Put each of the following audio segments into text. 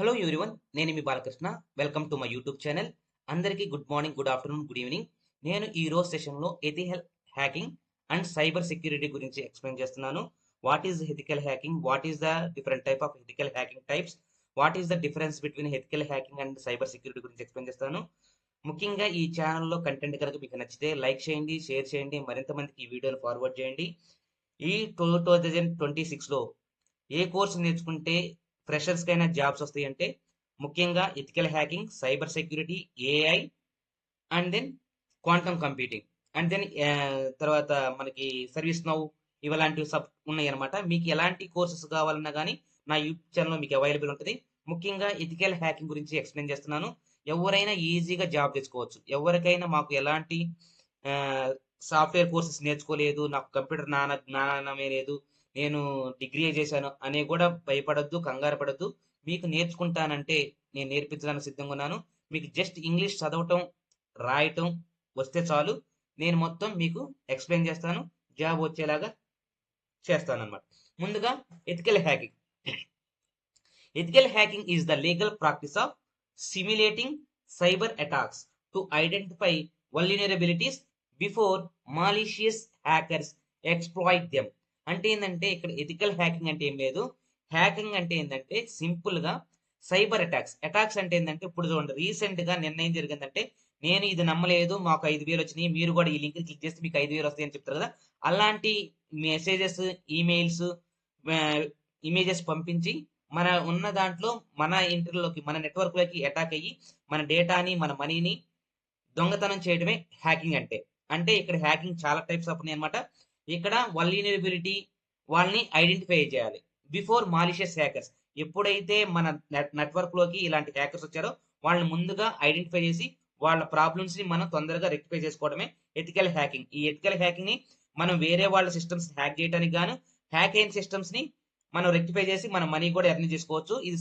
Hello everyone, నేను మీ Balakrishna. Welcome to my YouTube channel. అందరికీ good morning, good afternoon, good evening. నేను ఈ రోజు సెషన్లో ethical hacking and cyber security గురించి ఎక్స్ప్లెయిన్ చేస్తున్నాను. What is ethical hacking, what is the different type of ethical hacking types, what is the difference between ethical hacking and cyber security గురించి explain చేస్తాను. ముఖ్యంగా ఈ ఛానల్లో కంటెంట్ కనుక మీకు నచ్చితే లైక్ చేయండి, షేర్ చేయండి, మరింత మందికి ఈ వీడియోని ఫార్వర్డ్ చేయండి. ఈ 2026లో ఏ కోర్స్ నేర్చుకుంటే ఫ్రెషర్స్కైనా జాబ్స్ వస్తాయంటే ముఖ్యంగా ethical hacking, cyber security, AI and then quantum computing and then తర్వాత మనకి సర్వీస్ నౌ ఇలాంటివి సబ్ ఉన్నాయి అనమాట. మీకు ఎలాంటి కోర్సెస్ కావాలన్నా కానీ నా యూట్యూబ్ ఛానల్లో మీకు అవైలబుల్ ఉంటుంది. ముఖ్యంగా ఎథికల్ హ్యాకింగ్ గురించి ఎక్స్ప్లెయిన్ చేస్తున్నాను. ఎవరైనా ఈజీగా జాబ్ తెచ్చుకోవచ్చు. ఎవరికైనా మాకు ఎలాంటి సాఫ్ట్వేర్ కోర్సెస్ నేర్చుకోలేదు, నాకు కంప్యూటర్ జ్ఞానమే లేదు, నేను డిగ్రీ చేశాను అనే కూడా భయపడద్దు, కంగారు పడద్దు. మీకు నేర్చుకుంటానంటే నేను నేర్పించడానికి సిద్ధంగా ఉన్నాను. మీకు జస్ట్ ఇంగ్లీష్ చదవటం, రాయటం వస్తే చాలు. నేను మొత్తం మీకు ఎక్స్ప్లెయిన్ చేస్తాను, జాబ్ వచ్చేలాగా చేస్తాను అనమాట. ముందుగా ethical hacking. Ethical hacking is the legal practice of simulating cyber attacks to identify vulnerabilities before malicious hackers exploit them. అంటే ఏంటంటే ఇక్కడ ఎథికల్ హ్యాకింగ్ అంటే ఏం లేదు. హ్యాకింగ్ అంటే ఏంటంటే సింపుల్ గా సైబర్ అటాక్స్ అంటే ఏంటంటే ఇప్పుడు చూడండి, రీసెంట్ గా నిన్న ఏం జరిగిందంటే, నేను ఇది నమ్మలేదు, మాకు 5,000 వచ్చినాయి, మీరు కూడా ఈ లింక్ క్లిక్ చేస్తే మీకు 5,000 వస్తాయని చెప్తారు కదా. అలాంటి మెసేజెస్, ఈమెయిల్స్, ఇమేజెస్ పంపించి మన ఉన్న దాంట్లో మన ఇంటర్లోకి, మన నెట్వర్క్ లోకి అటాక్ అయ్యి మన డేటాని, మన మనీని దొంగతనం చేయడమే హ్యాకింగ్ అంటే. అంటే ఇక్కడ హ్యాకింగ్ చాలా టైప్స్ ఆఫ్ ఉన్నాయి అనమాట. ఇక్కడ వల్నరబిలిటీ వాళ్ళని ఐడెంటిఫై చేయాలి బిఫోర్ మాలిషియస్ హ్యాకర్స్. ఎప్పుడైతే మన నెట్వర్క్ లోకి ఇలాంటి హ్యాకర్స్ వచ్చారో వాళ్ళని ముందుగా ఐడెంటిఫై చేసి వాళ్ళ ప్రాబ్లమ్స్ ని మనం తొందరగా రెక్టిఫై చేసుకోవడమే ఎథికల్ హ్యాకింగ్. ఈ ఎథికల్ హ్యాకింగ్ ని మనం వేరే వాళ్ళ సిస్టమ్స్ హ్యాక్ చేయడానికి గాను, హ్యాక్ అయిన సిస్టమ్స్ ని మనం రెక్టిఫై చేసి మన మనీ కూడా ఎర్న్ చేసుకోవచ్చు. ఇది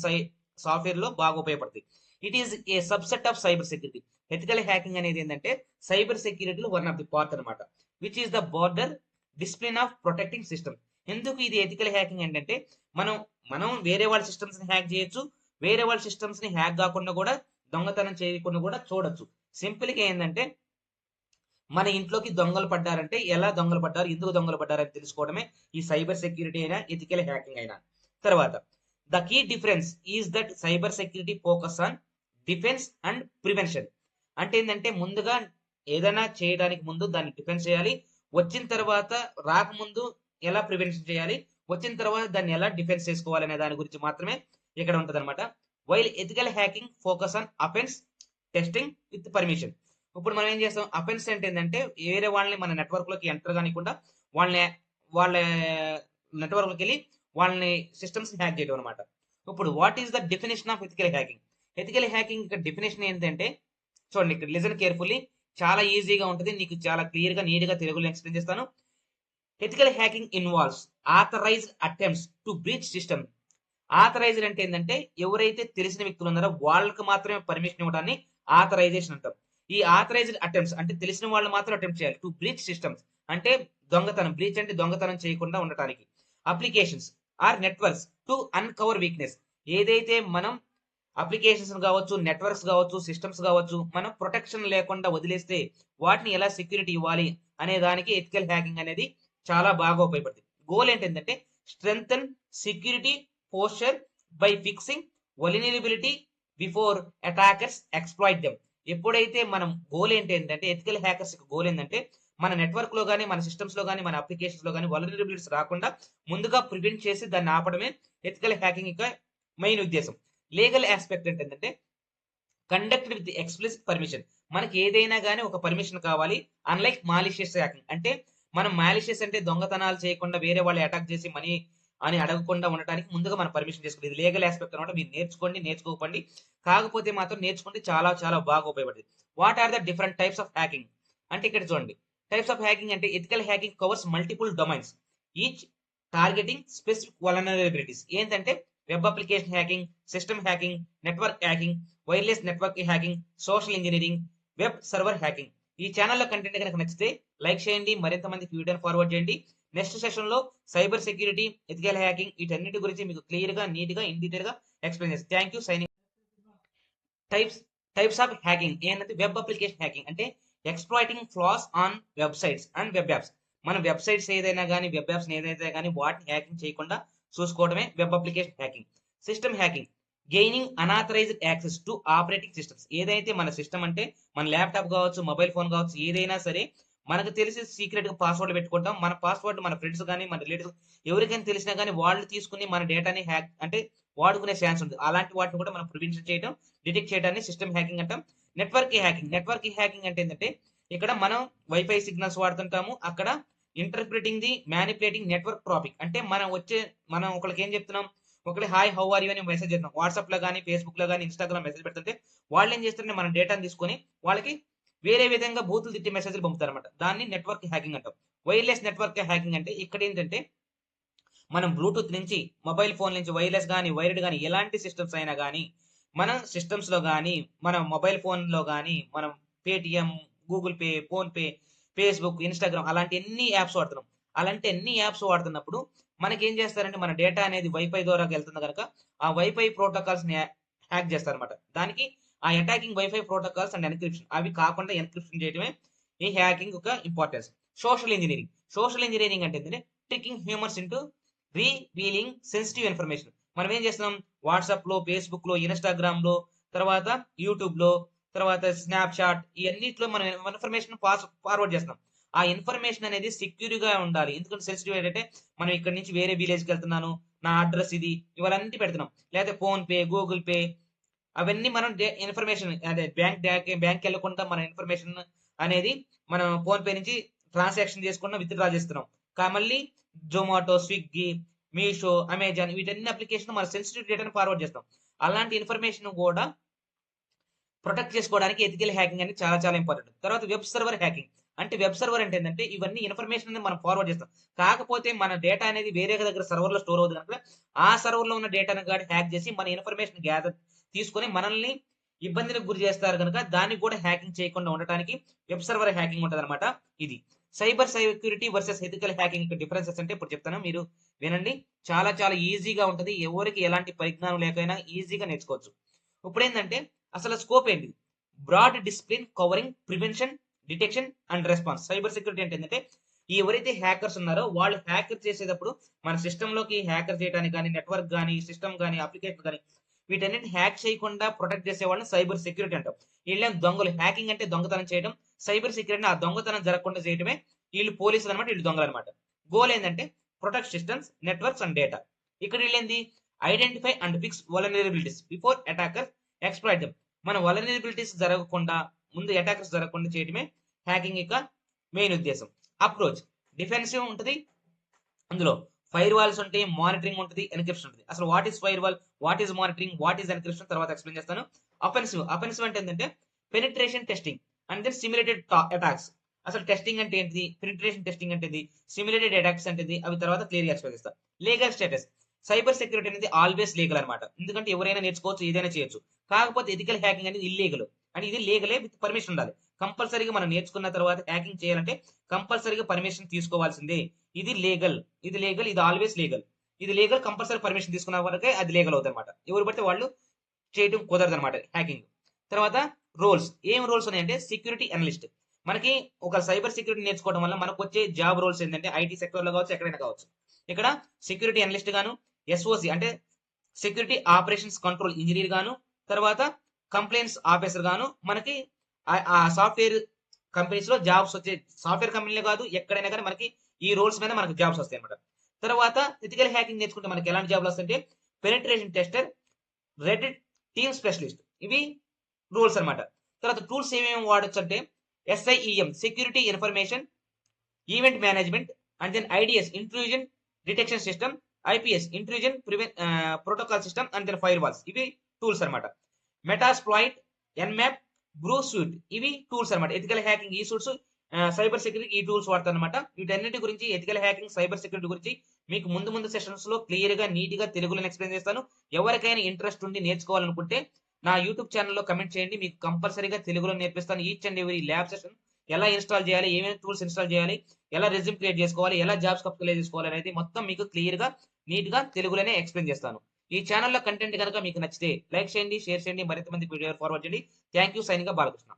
సాఫ్ట్వేర్ లో బాగా ఉపయోగపడుతుంది. It is a subset of cyber security. Ethical hacking అనేది ఏంటంటే సైబర్ సెక్యూరిటీలో వన్ ఆఫ్ ది పార్ట్ అనమాట, which is the broader discipline of protecting system. ఎందుకు ఇది ఎథికల్ హ్యాకింగ్ ఏంటంటే మనం మనం వేరే వాళ్ళ సిస్టమ్స్ ని హ్యాక్ చేయొచ్చు, వేరే వాళ్ళ సిస్టమ్స్ ని హ్యాక్ కాకుండా కూడా, దొంగతనం చేయకుండా కూడా చూడొచ్చు. సింపుల్ గా ఏంటంటే మన ఇంట్లోకి దొంగలు పడ్డారంటే ఎలా దొంగలు పడ్డారు, ఎందుకు దొంగలు పడ్డారు అని తెలుసుకోవడమే ఈ సైబర్ సెక్యూరిటీ అయినా ఎథికల్ హ్యాకింగ్ అయినా. తర్వాత the key difference is that cyber security focus on defence and prevention. అంటే ఏంటంటే ముందుగా ఏదైనా చేయడానికి ముందు దాన్ని డిఫెన్స్ చేయాలి, వచ్చిన తర్వాత రాకముందు ఎలా ప్రివెన్షన్ చేయాలి, వచ్చిన తర్వాత దాన్ని ఎలా డిఫెన్స్ చేసుకోవాలి అనే దాని గురించి మాత్రమే ఇక్కడ ఉంటది అనమాట. While ethical hacking focus on offence testing with permission. ఇప్పుడు మనం ఏం చేస్తాం, అఫెన్స్ అంటే ఏంటంటే వేరే వాళ్ళని మన నెట్వర్క్ లోకి ఎంటర్ కానికుండా వాళ్ళ నెట్వర్క్ లోకి వెళ్ళి వాళ్ళని సిస్టమ్స్ హ్యాక్ చేయడం అనమాట. ఇప్పుడు what is the definition of ethical hacking? Ethical hacking ఇక్కడ డెఫినేషన్ ఏంటంటే చూడండి, ఇక్కడ లిజన్ కేర్ఫుల్లీ, చాలా ఈజీగా ఉంటుంది, నీకు చాలా క్లియర్ గా నీట్ గా తెలుగులో ఎక్స్ప్లెయిన్ చేస్తాను. Ethical hacking involves authorised attempts to breach system. Authorised అంటే ఏంటంటే ఎవరైతే తెలిసిన వ్యక్తులు ఉన్నారో వాళ్ళకి మాత్రమే పర్మిషన్ ఇవ్వడాన్ని ఆథరైజేషన్ అంటాం. ఈ ఆథరైజ్డ్ అటెంప్ట్స్ అంటే తెలిసిన వాళ్ళు మాత్రం అటెంప్ట్ చేయాలి. టు బ్రీచ్ సిస్టమ్స్ అంటే దొంగతనం, బ్రీచ్ అంటే దొంగతనం చేయకుండా ఉండటానికి. Applications or networks to uncover weakness. ఏదైతే మనం అప్లికేషన్స్ కావచ్చు, నెట్వర్క్స్ కావచ్చు, సిస్టమ్స్ కావచ్చు, మనం ప్రొటెక్షన్ లేకుండా వదిలేస్తే వాటిని ఎలా సెక్యూరిటీ ఇవ్వాలి అనే దానికి ఎథికల్ హ్యాకింగ్ అనేది చాలా బాగా ఉపయోగపడుతుంది. గోల్ ఏంటంటే strengthen security posture by fixing vulnerability before attackers exploit them. ఎప్పుడైతే మనం గోల్ ఏంటంటే ఎథికల్ హ్యాకర్స్ గోల్ ఏంటంటే మన నెట్వర్క్ లో కానీ, మన సిస్టమ్స్ లో కానీ, మన అప్లికేషన్స్ లో కానీ వల్నరబిలిటీస్ రాకుండా ముందుగా ప్రివెంట్ చేసి దాన్ని ఆపడమే ఎథికల్ హ్యాకింగ్ యొక్క మెయిన్ ఉద్దేశం. లీగల్ ఆస్పెక్ట్ ఏంటంటే కండక్ట్ విత్ ఎక్స్ప్లిసిట్ పర్మిషన్. మనకి ఏదైనా కానీ ఒక పర్మిషన్ కావాలి. అన్లైక్ మాలిషియస్ హ్యాకింగ్ అంటే మనం మాలిషియస్ అంటే దొంగతనాలు చేయకుండా వేరే వాళ్ళు అటాక్ చేసి మనీ అని అడగకుండా ఉండడానికి ముందుగా మనం పర్మిషన్ చేసుకోవాలి. ఇది లీగల్ ఆస్పెక్ట్ అనమాట. మీరు నేర్చుకోండి, నేర్చుకోకండి, కాకపోతే మాత్రం నేర్చుకుంటే చాలా చాలా బాగా ఉపయోగపడుతుంది. What are the different types of hacking అంటే ఇక్కడ చూడండి, టైప్స్ ఆఫ్ హ్యాకింగ్ అంటే ethical hacking covers multiple domains each targeting specific vulnerabilities. ఏంటంటే web application hacking, system hacking, network hacking, wireless network hacking, social engineering, web server hacking. ఈ ఛానల్లో content కనుక నచ్చితే like చేయండి, మరింత మందికి వీడియోని ఫార్వర్డ్ చేయండి. నెక్స్ట్ సెషన్ లో సైబర్ సెక్యూరిటీ, ఎథికల్ హ్యాకింగ్ వీటన్నిటి గురించి మీకు క్లియర్ గా, నీట్ గా, ఇన్ డీటెయిల్ గా ఎక్స్ప్లెయిన్ చేస్తాను. Thank you. Signing. Types types of hacking ఏంటంటే వెబ్ అప్లికేషన్ హ్యాకింగ్ అంటే exploiting flaws on websites and web apps. మన వెబ్సైట్స్ ఏదైనా కానీ వెబ్ యాప్స్ ఏదైతే కానీ వాటిని హ్యాకింగ్ చేయకుండా చూసుకోవడమే web application hacking. System hacking gaining unauthorised access to operating systems. ఏదైతే మన సిస్టమ్ అంటే మన ల్యాప్టాప్ కావచ్చు, మొబైల్ ఫోన్ కావచ్చు, ఏదైనా సరే మనకు తెలిసి సీక్రెట్ గా పాస్వర్డ్ పెట్టుకుంటాం. మన పాస్వర్డ్ మన ఫ్రెండ్స్ కానీ మన రిలేటివ్స్ ఎవరికైనా తెలిసినా కానీ వాళ్ళు తీసుకుని మన డేటాని హ్యాక్ అంటే వాడుకునే ఛాన్స్ ఉంది. అలాంటి వాటిని కూడా మనం ప్రివెన్షన్ చేయడం, డిటెక్ట్ చేయడాన్ని సిస్టమ్ హ్యాకింగ్ అంటాం. నెట్వర్క్ హ్యాకింగ్ అంటే ఏంటంటే ఇక్కడ మనం వైఫై సిగ్నల్స్ వాడుతుంటాము. అక్కడ interpreting the manipulating network traffic అంటే మనం ఒకరికి ఏం చెప్తున్నాం, ఒకటి హాయ్ హౌ ఆర్ యూ అని మెసేజ్ చేస్తున్నాం. వాట్సాప్ లో కానీ ఫేస్బుక్ లో కానీ ఇన్స్టాగ్రామ్ మెసేజ్ పెడుతుంటే వాళ్ళు ఏం చేస్తారంటే మన డేటాను తీసుకొని వాళ్ళకి వేరే విధంగా బూతులు తిట్టి మెసేజ్లు పంపుతారన్నమాట. దాన్ని నెట్వర్క్ హ్యాకింగ్ అంటాం. వైర్లెస్ నెట్వర్క్ హ్యాకింగ్ అంటే ఇక్కడ ఏంటంటే మనం బ్లూటూత్ నుంచి మొబైల్ ఫోన్ నుంచి వైర్లెస్ కానీ వైర్డ్ కానీ ఎలాంటి సిస్టమ్స్ అయినా కానీ మన సిస్టమ్స్ లో కానీ మన మొబైల్ ఫోన్ లో కానీ మనం Paytm, Google pay, phone pay, Facebook, Instagram అలాంటి ఎన్ని యాప్స్ వాడుతున్నాం. అలాంటి ఎన్ని యాప్స్ వాడుతున్నప్పుడు మనకి ఏం చేస్తారంటే మన డేటా అనేది వైఫై ద్వారా వెళ్తుంది కనుక ఆ వైఫై ప్రోటోకాల్స్ ని హ్యాక్ చేస్తారన్నమాట. దానికి ఆ attacking wifi protocols and encryption అవి కాకుండా ఎన్క్రిప్షన్ చేయడమే ఈ హ్యాకింగ్ ఒక ఇంపార్టెన్స్. సోషల్ ఇంజనీరింగ్ అంటే ఏంటంటే tricking humans into revealing sensitive information. మనం ఏం చేస్తున్నాం, వాట్సాప్ లో, ఫేస్బుక్ లో, ఇన్స్టాగ్రామ్ లో, తర్వాత యూట్యూబ్ లో, తర్వాత స్నాప్చాట్ ఇవన్నిట్లో మనం ఇన్ఫర్మేషన్ ఫార్వర్డ్ చేస్తున్నాం. ఆ ఇన్ఫర్మేషన్ అనేది సెక్యూర్ గా ఉండాలి. ఎందుకంటే సెన్సిటివ్ ఏంటంటే మనం ఇక్కడ నుంచి వేరే విలేజ్ కి వెళ్తున్నాను, నా అడ్రస్ ఇది, ఇవన్నీ పెడుతున్నాం. లేకపోతే ఫోన్ పే, గూగుల్ పే అవన్నీ మనం ఇన్ఫర్మేషన్ అదే బ్యాంక్ వెళ్ళకుండా మన ఇన్ఫర్మేషన్ అనేది మనం ఫోన్ పే నుంచి ట్రాన్సాక్షన్ చేసుకున్న విత్ డ్రా చేస్తున్నాం. మళ్ళీ జొమాటో, స్విగ్గీ, మీషో, అమెజాన్ వీటన్ని అప్లికేషన్ మన సెన్సిటివ్ డేటాను ఫార్వర్డ్ చేస్తాం. అలాంటి ఇన్ఫర్మేషన్ కూడా ప్రొటెక్ట్ చేసుకోవడానికి ఎథికల్ హ్యాకింగ్ అనేది చాలా చాలా ఇంపార్టెంట్. తర్వాత వెబ్ సర్వర్ హ్యాకింగ్ అంటే వెబ్ సర్వర్ అంటే ఏంటంటే ఇవన్నీ ఇన్ఫర్మేషన్ అనేది మనం ఫార్వర్డ్ చేస్తాం. కాకపోతే మన డేటా అనేది వేరే దగ్గర సర్వర్ లో స్టోర్ అవుతుంది కనుక ఆ సర్వర్ లో ఉన్న డేటాను కూడా హ్యాక్ చేసి మన ఇన్ఫర్మేషన్ గ్యాదర్ తీసుకొని మనల్ని ఇబ్బందులకు గురి చేస్తారు కనుక దాన్ని కూడా హ్యాకింగ్ చేయకుండా ఉండటానికి వెబ్ సర్వర్ హ్యాకింగ్ ఉంటుంది అనమాట. ఇది cyber security versus ethical hacking differences అంటే ఇప్పుడు చెప్తాను, మీరు వినండి. చాలా చాలా ఈజీగా ఉంటుంది, ఎవరికి ఎలాంటి పరిజ్ఞానం లేకపోయినా ఈజీగా నేర్చుకోవచ్చు. ఇప్పుడు ఏంటంటే అసలు స్కోప్ ఏంటి, broad discipline covering prevention, detection and response. Cyber security అంటే ఏంటంటే ఎవరైతే హ్యాకర్స్ ఉన్నారో వాళ్ళు హ్యాకర్ చేసేటప్పుడు మన సిస్టమ్ లోకి హ్యాకర్ చేయడానికి కానీ నెట్వర్క్ కానీ సిస్టమ్ కానీ అప్లికేషన్ కానీ వీటన్నిటి హ్యాక్ చేయకుండా ప్రొటెక్ట్ చేసే వాళ్ళని సైబర్ సెక్యూరిటీ అంటాం. వీళ్ళేం దొంగలు, హ్యాకింగ్ అంటే దొంగతనం చేయడం, సైబర్ సెక్యూరిటీ ఆ దొంగతనం జరగకుండా చేయడమే. వీళ్ళు పోలీసులు అనమాట, వీళ్ళు దొంగలు అనమాట. గోల్ ఏంటంటే protect systems, networks and data. ఇక్కడ వీళ్ళేంది identify and fix vulnerabilities before attacker exploit them. మన వలనరబిలిటీస్ జరగకుండా ముందు అటాకర్స్ జరగకుండా చేయడమే హ్యాకింగ్ యొక్క మెయిన్ ఉద్దేశం. అప్రోచ్ డిఫెన్సివ్ ఉంటుంది, అందులో ఫైర్ వాల్స్ ఉంటాయి, మానిటరింగ్ ఉంటుంది, ఎన్క్రిప్షన్ ఉంటుంది. అసలు what is firewall, what is monitoring, what is encryption తర్వాత ఎక్స్ప్లెయిన్ చేస్తాను. అఫెన్సివ్ అంటే ఏంటంటే penetration testing and then simulated attacks. అసలు టెస్టింగ్ అంటే ఏంటిది, పెనిట్రేషన్ టెస్టింగ్ అంటే సిమ్యులేటెడ్ అటాక్స్ అంటే అవి తర్వాత క్లియర్ గా ఎక్స్ప్లెయిన్ చేస్తాను. లీగల్ స్టేటస్ సైబర్ సెక్యూరిటీ అనేది ఆల్వేస్ లీగల్ అనమాట. ఎందుకంటే ఎవరైనా నేర్చుకోవచ్చు, ఏదైనా చేయొచ్చు. కాకపోతే ఎథికల్ హ్యాకింగ్ అనేది ఇల్లీగల్. అంటే ఇది లీగలే విత్ పర్మిషన్ ఉండాలి. కంపల్సరీగా మనం నేర్చుకున్న తర్వాత హ్యాకింగ్ చేయాలంటే కంపల్సరీగా పర్మిషన్ తీసుకోవాల్సిందే. ఇది లీగల్, ఇది ఆల్వేస్ లీగల్. ఇది లీగల్, కంపల్సరీ పర్మిషన్ తీసుకున్న వరకే అది లీగల్ అవుతుంది అనమాట. ఎవరు పడితే వాళ్ళు చేయడం కుదరదు అనమాట హ్యాకింగ్. తర్వాత ఏం రోల్స్ ఉన్నాయంటే సెక్యూరిటీ అనలిస్ట్. మనకి ఒక సైబర్ సెక్యూరిటీ నేర్చుకోవడం వల్ల మనకు వచ్చే జాబ్ రోల్స్ ఏంటంటే ఐటీ సెక్టర్ లో కావచ్చు, ఎక్కడైనా కావచ్చు. ఇక్కడ సెక్యూరిటీ అనలిస్ట్ గాను, ఎస్ఓసి అంటే సెక్యూరిటీ ఆపరేషన్స్ కంట్రోల్ ఇంజనీర్ గాను, తర్వాత కంప్లైంట్స్ ఆఫీసర్ గాను మనకి ఆ సాఫ్ట్వేర్ కంపెనీస్ లో జాబ్స్ వచ్చే, సాఫ్ట్వేర్ కంపెనీలే కాదు ఎక్కడైనా కానీ మనకి ఈ రోల్స్ మీద మనకి జాబ్స్ వస్తాయి అనమాట. తర్వాత ఎథికల్ హ్యాకింగ్ నేర్చుకుంటే మనకి ఎలాంటి జాబ్లు వస్తాయంటే penetration tester, red team specialist, ఇవి రూల్స్ అనమాట. తర్వాత టూల్స్ ఏమేమి వాడచ్చు అంటే SIEM security information event management, and then IDS intrusion detection system, IPS intrusion protocol system, and then firewalls. ఇవి టూల్స్ అనమాట. మెటాస్ప్లాయిట్, ఎన్మ్యాప్, బ్రూ సూట్ ఇవి tools అనమాట. ఎథికల్ హ్యాకింగ్ ఈ సూట్స్, సైబర్ సెక్యూరిటీ ఈ tools వాడతారు అనమాట. వీటన్నిటి గురించి ఎథికల్ హ్యాకింగ్, సైబర్ సెక్యూరిటీ గురించి మీకు ముందు సెషన్స్ లో క్లియర్ గా నీట్ గా తెలుగులో ఎక్స్ప్లెయిన్ చేస్తాను. ఎవరికైనా ఇంట్రెస్ట్ ఉండి నేర్చుకోవాలనుకుంటే నా యూట్యూబ్ ఛానల్లో కమెంట్ చేయండి, మీకు కంపల్సరీగా తెలుగులో నేర్పిస్తాను. Each and every lab session ఎలా ఇన్స్టాల్ చేయాలి, ఏమేమి టూల్స్ ఇన్స్టాల్ చేయాలి, ఎలా రెజ్యూమ్ క్రియేట్ చేసుకోవాలి, ఎలా జాబ్స్ అప్లై చేసుకోవాలి అనేది మొత్తం మీకు క్లియర్ గా నీట్ గా తెలుగులోనే ఎక్స్ప్లెయిన్ చేస్తాను. ఈ ఛానల్లో కంటెంట్ కనుక మీకు నచ్చితే లైక్ చేయండి, షేర్ చేయండి, మరింత మందికి వీడియో ఫార్వర్డ్ చేయండి. Thank you. Signing off Balakrishna.